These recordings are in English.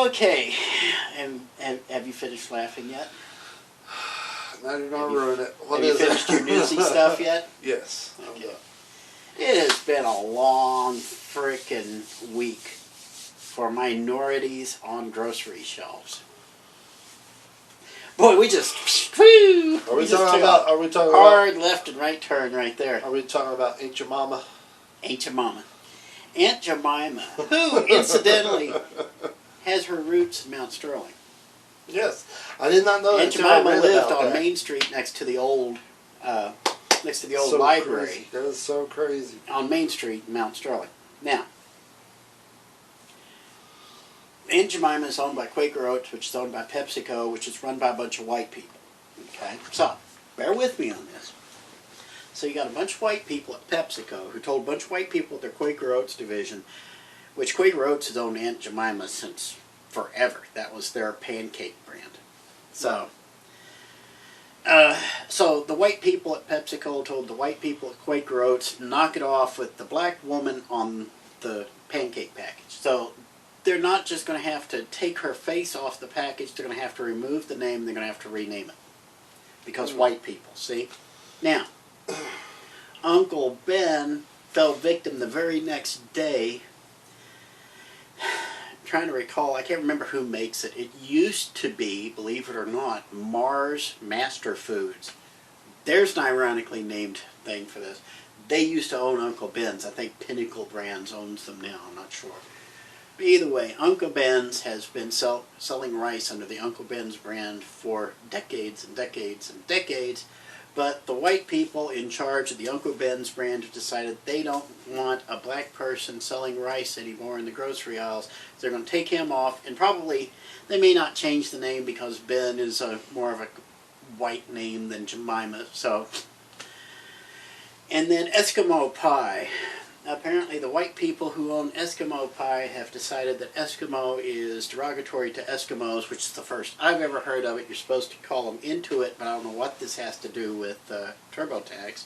Okay. And have you finished laughing yet? Now you're going to ruin it. Have you finished your newsy stuff yet? Yes. Okay. It has been a long frickin' week for minorities on grocery shelves. Boy, we just whoo, Are we just talking took a about? Are we talking hard left and right turn right there. about? Are we talking about Ain't Your Mama? Aunt Jemima. Aunt Jemima, who incidentally has her roots in Mount Sterling. Yes, I did not know that. Aunt Jemima lived on Main Street next to the old So library. Crazy. That is so crazy. On Main Street in Mount Sterling. Now, Aunt Jemima is owned by Quaker Oats, which is owned by PepsiCo, which is run by a bunch of white people. Okay, so bear with me on this. So you got a bunch of white people at PepsiCo who told a bunch of white people at their Quaker Oats division, which Quaker Oats has owned Aunt Jemima since forever. That was their pancake brand. So, so the white people at PepsiCo told the white people at Quaker Oats, knock it off with the black woman on the pancake package. So they're not just going to have to take her face off the package, they're going to have to remove the name, they're going to have to rename it. Because white people, see? Now, Uncle Ben fell victim the very next day. I'm trying to recall, I can't remember who makes it. It used to be, believe it or not, Mars Master Foods. There's an ironically named thing for this. They used to own Uncle Ben's. I think Pinnacle Brands owns them now, I'm not sure. But either way, Uncle Ben's has been selling rice under the Uncle Ben's brand for decades and decades and decades. But the white people in charge of the Uncle Ben's brand have decided they don't want a black person selling rice anymore in the grocery aisles. So they're going to take him off, and probably they may not change the name because Ben is more of a white name than Jemima. So, and then Eskimo Pie. Apparently the white people who own Eskimo Pie have decided that Eskimo is derogatory to Eskimos, which is the first I've ever heard of it. You're supposed to call them Intuit, but I don't know what this has to do with TurboTax.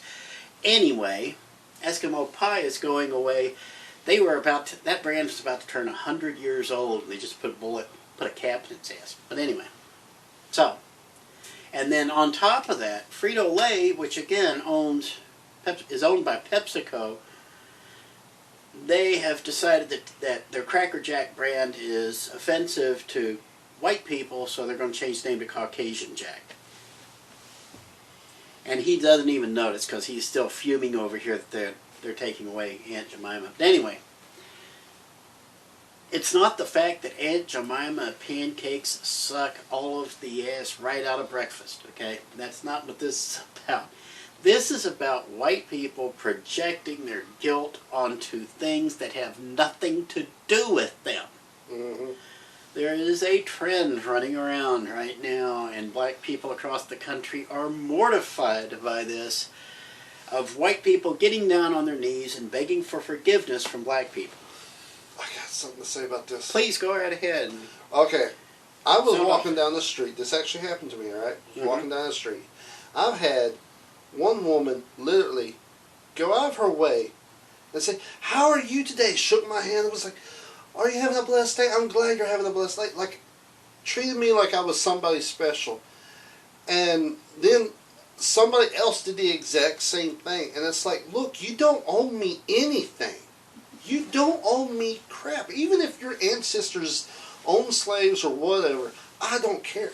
Anyway, Eskimo Pie is going away. They were about to, that brand was about to turn 100 years old, and they just put a cap in its ass. But anyway, so, and then on top of that, Frito-Lay, which again is owned by PepsiCo, they have decided that their Cracker Jack brand is offensive to white people, so they're going to change the name to Caucasian Jack. And he doesn't even notice because he's still fuming over here that they're taking away Aunt Jemima. But anyway, it's not the fact that Aunt Jemima pancakes suck all of the ass right out of breakfast, okay? That's not what this is about. This is about white people projecting their guilt onto things that have nothing to do with them. Mm-hmm. There is a trend running around right now, and black people across the country are mortified by this, of white people getting down on their knees and begging for forgiveness from black people. I got something to say about this. Please go right ahead. Okay. I was walking down the street. This actually happened to me, all right? Mm-hmm. Walking down the street. I've had one woman literally go out of her way and say, "How are you today?" Shook my hand and was like, "Are you having a blessed day? I'm glad you're having a blessed day." Like, treated me like I was somebody special. And then somebody else did the exact same thing. And it's like, look, you don't owe me anything. You don't owe me crap. Even if your ancestors owned slaves or whatever, I don't care.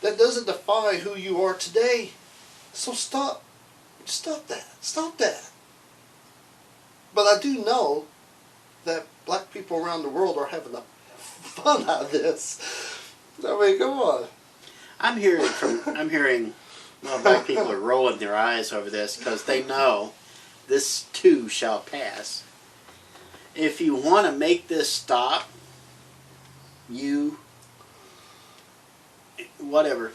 That doesn't define who you are today. So stop that. But I do know that black people around the world are having fun out of this. I mean, come on. I'm hearing well, black people are rolling their eyes over this because they know this too shall pass. If you want to make this stop, whatever.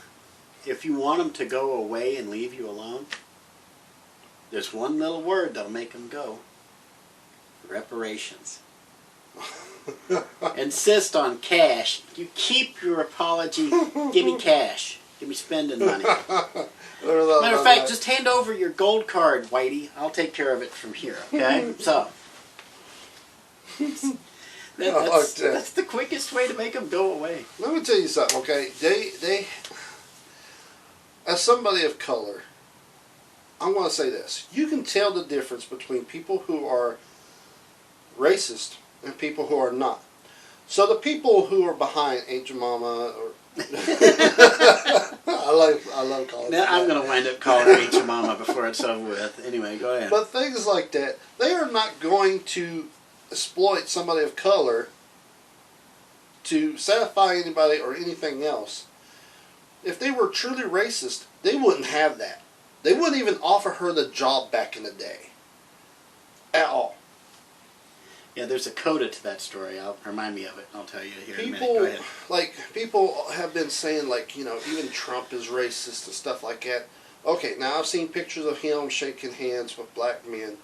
If you want them to go away and leave you alone, there's one little word that'll make them go. Reparations. Insist on cash. You keep your apology. Give me cash. Give me spending money. Matter of fact, just hand over your gold card, Whitey. I'll take care of it from here, okay? So, That's the quickest way to make them go away. Let me tell you something, okay? They, as somebody of color, I want to say this. You can tell the difference between people who are racist and people who are not. So the people who are behind Aunt Mama, or I love calling. Now I'm going to wind up calling her Aunt Mama before it's over with. Anyway, go ahead. But things like that, they are not going to exploit somebody of color to satisfy anybody or anything else. If they were truly racist, they wouldn't have that. They wouldn't even offer her the job back in the day. At all. Yeah, there's a coda to that story. Remind me of it. I'll tell you here in a minute. Go ahead. People have been saying, even Trump is racist and stuff like that. Okay, now I've seen pictures of him shaking hands with black men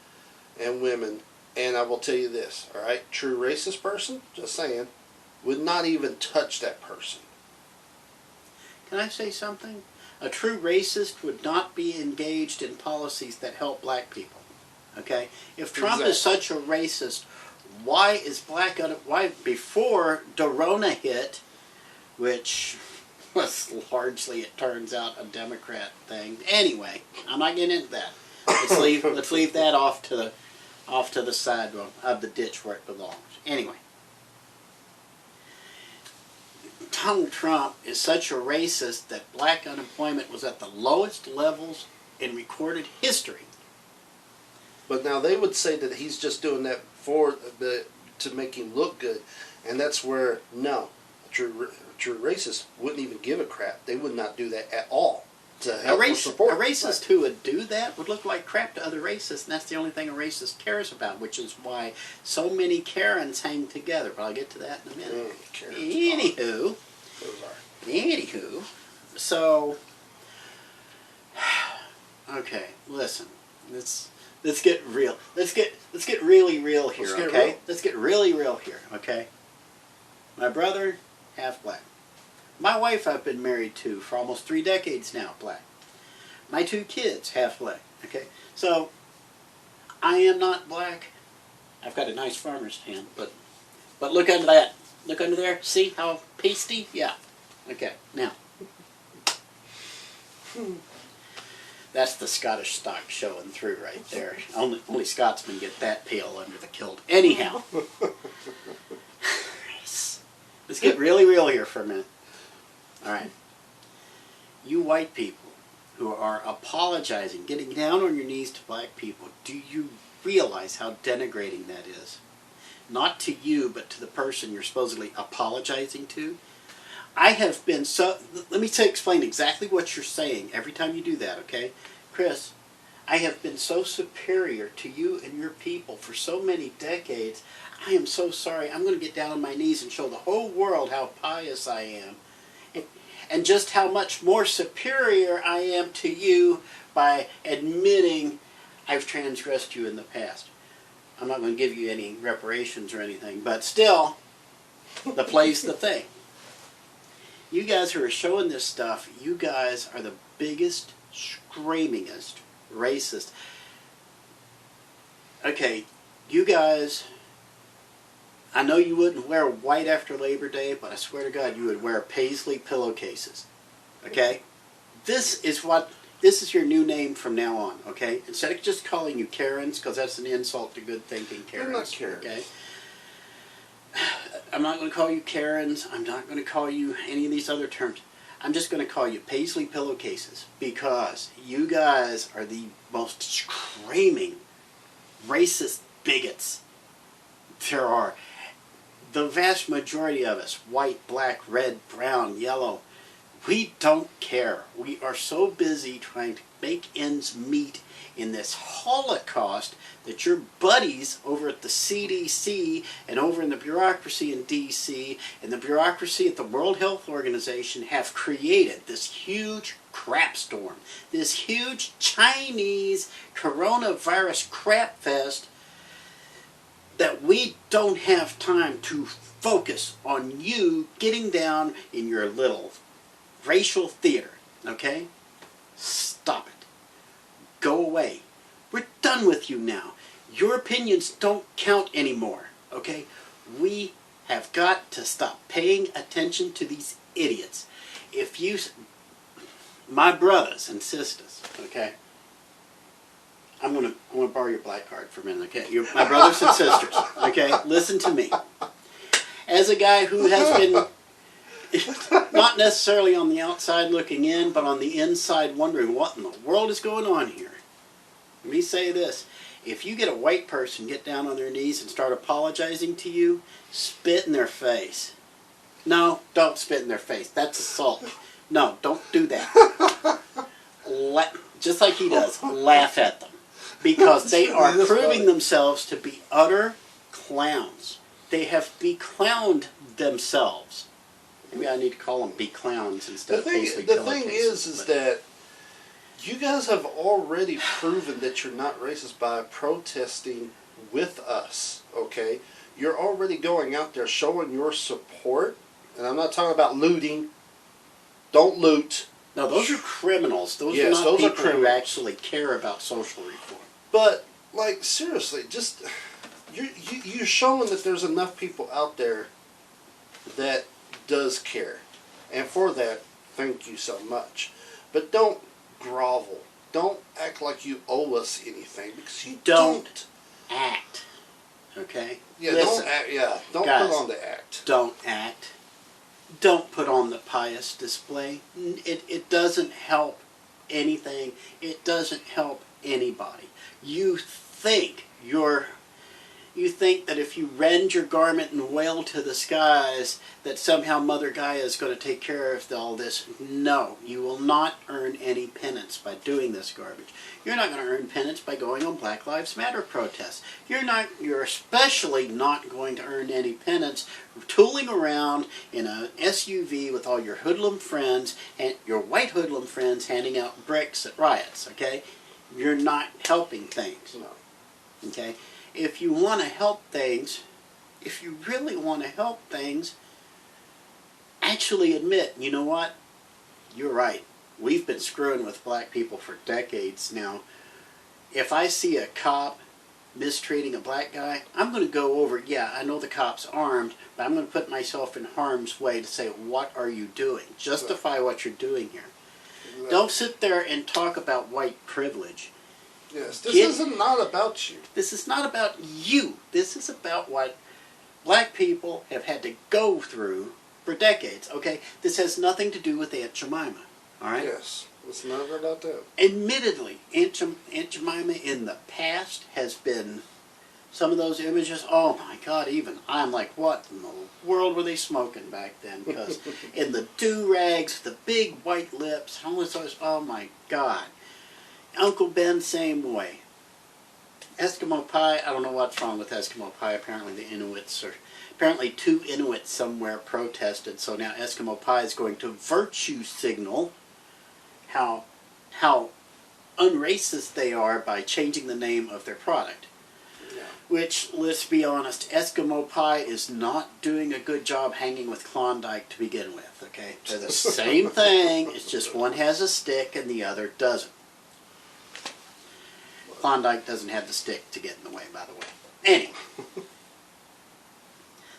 and women, and I will tell you this, all right? True racist person, just saying, would not even touch that person. Can I say something? A true racist would not be engaged in policies that help black people. Okay? If Trump is such a racist, why before Dorona hit, which was largely, it turns out, a Democrat thing. Anyway, I'm not getting into that. Let's leave that off to the side of the ditch where it belongs. Anyway, Donald Trump is such a racist that black unemployment was at the lowest levels in recorded history. But now they would say that he's just doing that to make him look good, and that's where a true racist wouldn't even give a crap. They would not do that at all to help or support. A racist who would do that would look like crap to other racists, and that's the only thing a racist cares about, which is why so many Karens hang together. But I'll get to that in a minute. Anywho, so okay, listen, let's get real. Let's get really real here, okay? Let's get really real here, okay? My brother, half black. My wife I've been married to for almost 3 decades now, black. My 2 kids, half black, okay? So, I am not black. I've got a nice farmer's tan, but look under that. Look under there. See how pasty? Yeah. Okay, now. That's the Scottish stock showing through right there. Only Scotsmen get that pale under the kilt. Anyhow. Let's get really real here for a minute. Alright. You white people who are apologizing, getting down on your knees to black people, do you realize how denigrating that is? Not to you, but to the person you're supposedly apologizing to? I have been so... Let me explain exactly what you're saying every time you do that, okay? Chris, I have been so superior to you and your people for so many decades. I am so sorry. I'm going to get down on my knees and show the whole world how pious I am. And just how much more superior I am to you by admitting I've transgressed you in the past. I'm not going to give you any reparations or anything, but still, the play's the thing. You guys who are showing this stuff, you guys are the biggest, screamingest racist. Okay, you guys, I know you wouldn't wear white after Labor Day, but I swear to God you would wear Paisley Pillowcases. Okay? This is your new name from now on, okay? Instead of just calling you Karens, because that's an insult to good thinking Karens. I'm not Karens. Okay? I'm not going to call you Karens. I'm not going to call you any of these other terms. I'm just going to call you Paisley Pillowcases, because you guys are the most screaming racist bigots there are. The vast majority of us, white, black, red, brown, yellow, we don't care. We are so busy trying to make ends meet in this Holocaust that your buddies over at the CDC and over in the bureaucracy in DC and the bureaucracy at the World Health Organization have created this huge crap storm, this huge Chinese coronavirus crap fest, that we don't have time to focus on you getting down in your little racial theater, okay? Stop it. Go away. We're done with you now. Your opinions don't count anymore, okay? We have got to stop paying attention to these idiots. If you, my brothers and sisters, okay, I'm gonna borrow your black card for a minute, okay? You're my brothers and sisters, okay? Listen to me. As a guy who has been not necessarily on the outside looking in, but on the inside wondering what in the world is going on here. Let me say this. If you get a white person get down on their knees and start apologizing to you, spit in their face. No, don't spit in their face. That's assault. No, don't do that. Just like he does, laugh at them. Because they are proving themselves to be utter clowns. They have beclowned themselves. Maybe I need to call them beclowns instead of Paisley Pillowcases. The thing is that you guys have already proven that you're not racist by protesting with us, okay? You're already going out there showing your support, and I'm not talking about looting. Don't loot. No, those are criminals. Those are not people who actually care about social reform. But, like, seriously, just, you're showing that there's enough people out there that does care. And for that, thank you so much. But don't grovel. Don't act like you owe us anything, because you don't. Act. Okay? Yeah, listen, don't act. Yeah, don't guys, put on the act. Don't act. Don't put on the pious display. It doesn't help anything. It doesn't help anybody. You think that if you rend your garment and wail to the skies, that somehow Mother Gaia is going to take care of all this. No, you will not earn any penance by doing this garbage. You're not going to earn penance by going on Black Lives Matter protests. You're especially not going to earn any penance tooling around in an SUV with all your hoodlum friends and your white hoodlum friends handing out bricks at riots, okay? You're not helping things. No. Okay? If you want to help things, if you really want to help things, actually admit, you know what? You're right. We've been screwing with black people for decades now. If I see a cop mistreating a black guy, I'm going to go over, yeah, I know the cop's armed, but I'm going to put myself in harm's way to say, what are you doing? Justify what you're doing here. No. Don't sit there and talk about white privilege. Yes, this is not about you. This is not about you. This is about what black people have had to go through for decades, okay? This has nothing to do with Aunt Jemima, all right? Yes, it's not about that. Admittedly, Aunt Jemima in the past has been some of those images, oh my God, even I'm like, what in the world were they smoking back then? Because in the do-rags, the big white lips, oh my God. Uncle Ben, same way. Eskimo pie, I don't know what's wrong with Eskimo pie. Apparently apparently 2 Inuits somewhere protested, so now Eskimo pie is going to virtue signal how unracist they are by changing the name of their product. Yeah. Which, let's be honest, Eskimo pie is not doing a good job hanging with Klondike to begin with, okay? They're the same thing, it's just one has a stick and the other doesn't. Klondike doesn't have the stick to get in the way, by the way. Anyway,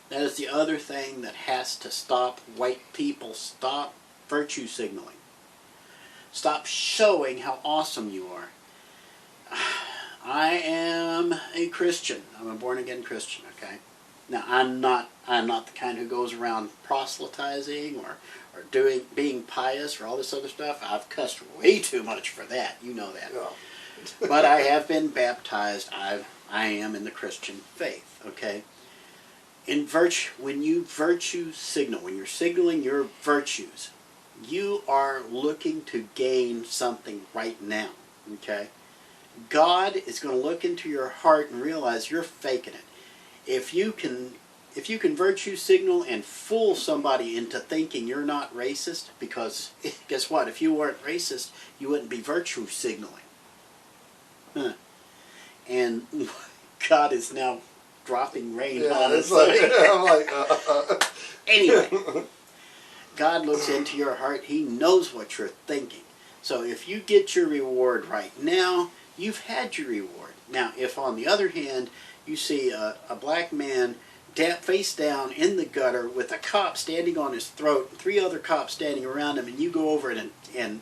that is the other thing that has to stop white people. Stop virtue signaling. Stop showing how awesome you are. I am a Christian. I'm a born-again Christian, okay? Now, I'm not the kind who goes around proselytizing or being pious or all this other stuff. I've cussed way too much for that. You know that. No. But I have been baptized. I am in the Christian faith, okay? When you virtue signal, when you're signaling your virtues, you are looking to gain something right now, okay? God is going to look into your heart and realize you're faking it. If you can virtue signal and fool somebody into thinking you're not racist, because guess what? If you weren't racist, you wouldn't be virtue signaling. Huh. And God is now dropping rain on us. Anyway, God looks into your heart. He knows what you're thinking. So if you get your reward right now, you've had your reward. Now, if on the other hand, you see a black man face down in the gutter with a cop standing on his throat and 3 other cops standing around him, and you go over and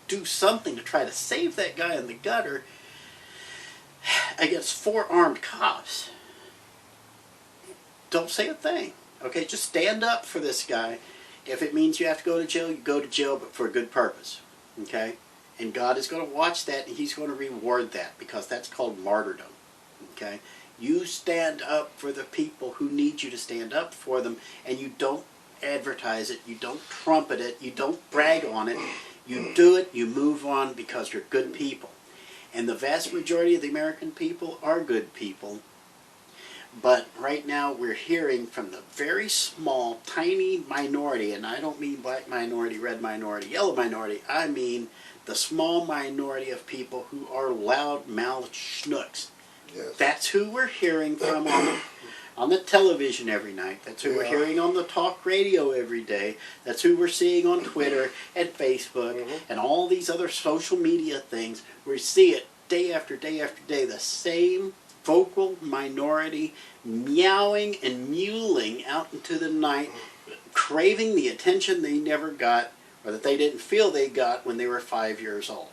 do something to try to save that guy in the gutter against 4 armed cops, don't say a thing. Okay, just stand up for this guy. If it means you have to go to jail, you go to jail, but for a good purpose. Okay? And God is going to watch that, and He's going to reward that, because that's called martyrdom. Okay? You stand up for the people who need you to stand up for them, and you don't advertise it, you don't trumpet it, you don't brag on it. You do it, you move on, because you're good people. And the vast majority of the American people are good people. But right now we're hearing from the very small, tiny minority, and I don't mean black minority, red minority, yellow minority. I mean the small minority of people who are loud-mouthed schnooks. Yes. That's who we're hearing from on the television every night. That's who we're hearing on the talk radio every day. That's who we're seeing on Twitter and Facebook and all these other social media things. We see it day after day after day, the same vocal minority meowing and mewling out into the night, craving the attention they never got, or that they didn't feel they got when they were 5 years old.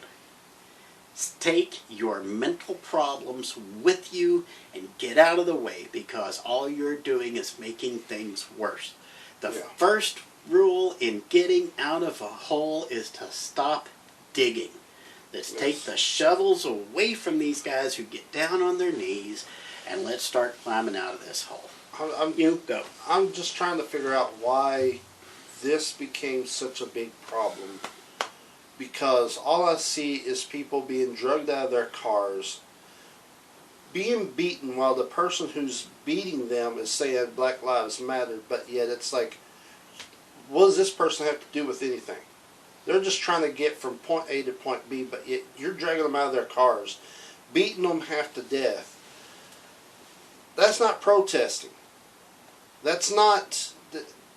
Take your mental problems with you and get out of the way, because all you're doing is making things worse. The first rule in getting out of a hole is to stop digging. Let's take the shovels away from these guys who get down on their knees, and let's start climbing out of this hole. You go. I'm just trying to figure out why this became such a big problem. Because all I see is people being drugged out of their cars, being beaten while the person who's beating them is saying Black Lives Matter, but yet it's like, what does this person have to do with anything? They're just trying to get from point A to point B, but yet you're dragging them out of their cars, beating them half to death. That's not protesting. That's not,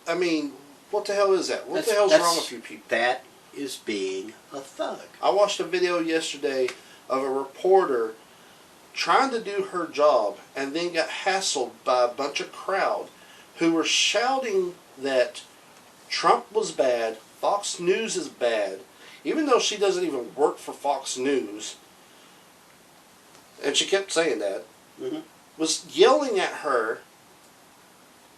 I mean, what the hell is that? What the hell's wrong with you people? That is being a thug. I watched a video yesterday of a reporter trying to do her job and then got hassled by a bunch of crowd who were shouting that Trump was bad, Fox News is bad, even though she doesn't even work for Fox News, and she kept saying that, was yelling at her,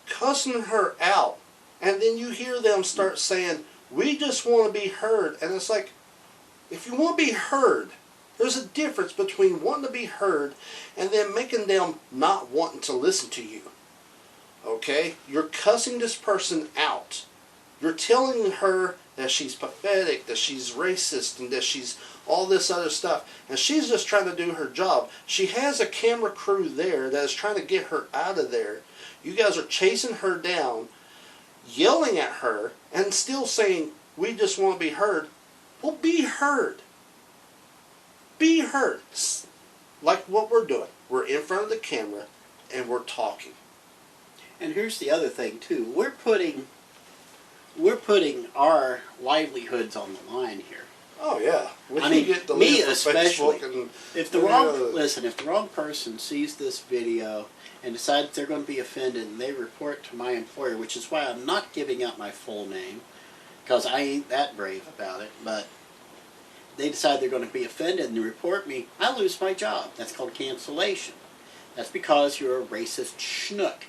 cussing her out, and then you hear them start saying, we just want to be heard. And it's like, if you want to be heard, there's a difference between wanting to be heard and then making them not wanting to listen to you. Okay? You're cussing this person out. You're telling her that she's pathetic, that she's racist, and that she's all this other stuff. And she's just trying to do her job. She has a camera crew there that is trying to get her out of there. You guys are chasing her down, yelling at her, and still saying, we just want to be heard. Well, be heard. Be heard. Like what we're doing. We're in front of the camera, and we're talking. And here's the other thing, too. We're putting our livelihoods on the line here. Oh, yeah. I mean, me especially. If the wrong person sees this video and decides they're going to be offended and they report to my employer, which is why I'm not giving out my full name, because I ain't that brave about it, but they decide they're going to be offended and they report me, I lose my job. That's called cancellation. That's because you're a racist schnook.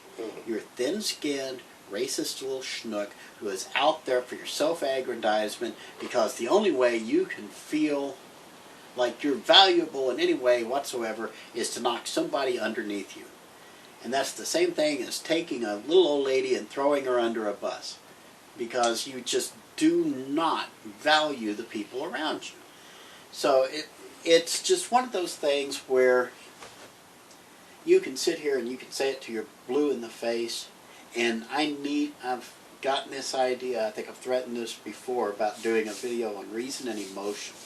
You're thin-skinned, racist little schnook who is out there for your self-aggrandizement, because the only way you can feel like you're valuable in any way whatsoever is to knock somebody underneath you. And that's the same thing as taking a little old lady and throwing her under a bus, because you just do not value the people around you. So it's just one of those things where you can sit here and you can say it till you're blue in the face. And I've gotten this idea, I think I've threatened this before, about doing a video on reason and emotion.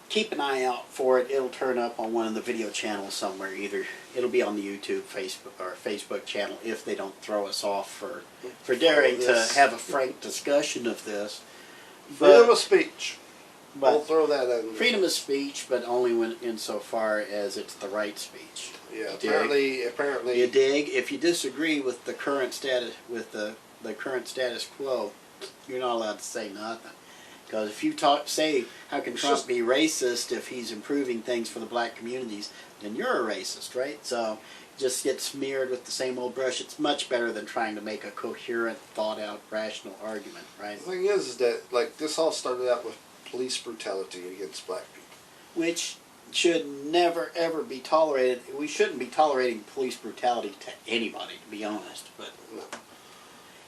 Keep an eye out for it. It'll turn up on one of the video channels somewhere. Either it'll be on the YouTube, Facebook channel, if they don't throw us off for daring to have a frank discussion of this. Freedom of speech. But we'll throw that in. freedom of speech, but only when insofar as it's the right speech. Yeah, You apparently. You dig? If you disagree with the current status current status quo, you're not allowed to say nothing. Because if you say how can Trump be racist if he's improving things for the black communities, then you're a racist, right? So just get smeared with the same old brush. It's much better than trying to make a coherent, thought-out, rational argument, right? The thing is that like this all started out with police brutality against black people, which should never ever be tolerated. We shouldn't be tolerating police brutality to anybody, to be honest. But no.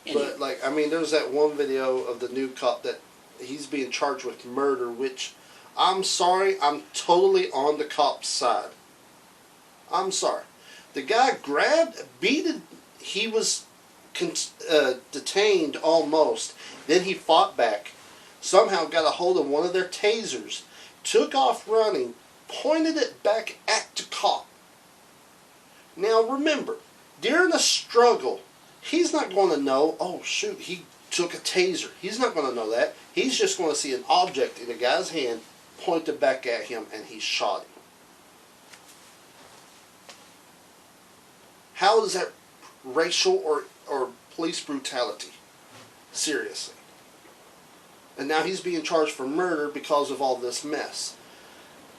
anyway. But like I mean, there's that one video of the new cop that he's being charged with murder, which I'm sorry, I'm totally on the cop's side. I'm sorry. The guy he was detained almost. Then he fought back, somehow got a hold of one of their tasers, took off running, pointed it back at the cop. Now remember, during the struggle, he's not going to know, oh shoot, he took a taser. He's not going to know that. He's just going to see an object in the guy's hand, pointed back at him, and he shot him. How is that racial or police brutality? Seriously. And now he's being charged for murder because of all this mess.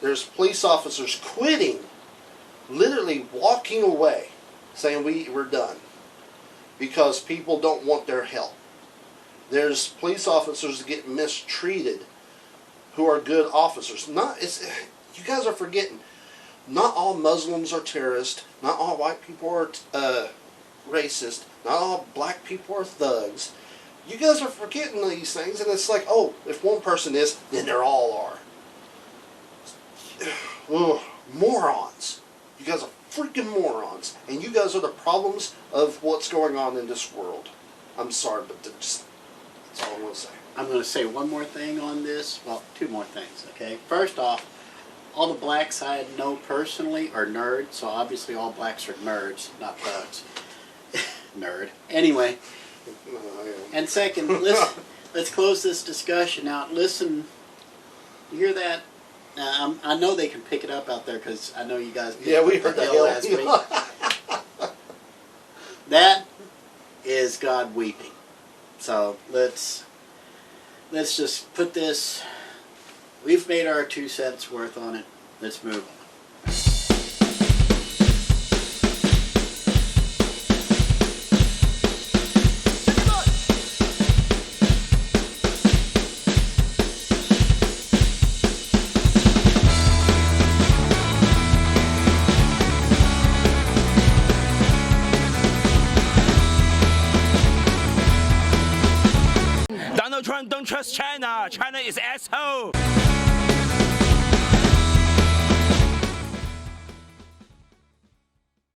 There's police officers quitting, literally walking away, saying we're done, because people don't want their help. There's police officers that get mistreated who are good officers. You guys are forgetting, not all Muslims are terrorists, not all white people are racist, not all black people are thugs. You guys are forgetting these things, and it's like, oh, if one person is, then they all are. Ugh, morons. You guys are freaking morons, and you guys are the problems of what's going on in this world. I'm sorry, but that's all I'm going to say. I'm going to say one more thing on this. Well, two more things, okay? First off, all the blacks I know personally are nerds, so obviously all blacks are nerds, not thugs. Nerd. Anyway. And second, let's close this discussion out. Listen, you hear that? I know they can pick it up out there because I know you guys. Yeah, we heard that last week. That is God weeping. So let's just put this. We've made our 2 cents worth on it. Let's move on. Donald Trump don't trust China. China is asshole.